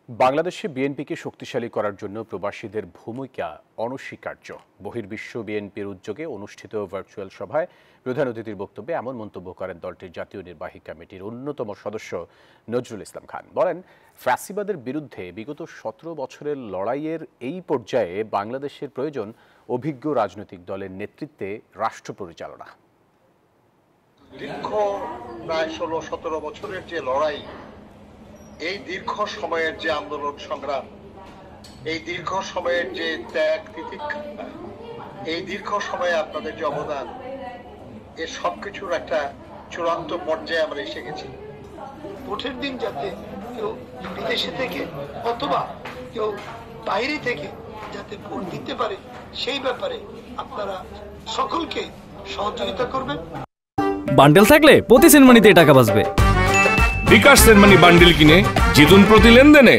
বাংলাদেশে বিএনপিকে শক্তিশালী করার জন্য প্রবাসীদের ভূমিকা অনস্বীকার্য। বহির্বিশ্ব বিএনপির উদ্যোগে অনুষ্ঠিত ভার্চুয়াল সভায় প্রধান অতিথির বক্তব্যে এমন মন্তব্য করেন দলটির জাতীয় নির্বাহী কমিটির অন্যতম সদস্য নজরুল ইসলাম খান। বলেন, ফ্যাসিবাদের বিরুদ্ধে বিগত 17 বছরের লড়াইয়ের এই পর্যায়ে বাংলাদেশের প্রয়োজন অভিজ্ঞ রাজনৈতিক দলের নেতৃত্বে রাষ্ট্র পরিচালনা। দীর্ঘ প্রায় 16-17 বছরের যে লড়াই, এই দীর্ঘ সময়ের যে আন্দোলন সংগ্রাম, এই দীর্ঘ সময়ের যে ত্যাগ তিতিক্ষা, এই দীর্ঘ সময়ে আপনাদের যে অবদান, এর সবকিছুর একটা চূড়ান্ত পর্যায়ে আমরা এসে গেছি। ভোটের দিন যাতে কেউ বিদেশে থেকে অথবা কেউ বাইরে থেকে যাতে ভোট দিতে পারে, সেই ব্যাপারে আপনারা সকলকে সহযোগিতা করবেন। বান্ডেল থাকলে প্রতি সেনমানিতে টাকা বাঁচবে। বিকাশ সেনমানি বান্ডেল কিনে জিতুন প্রতি লেনদেনে।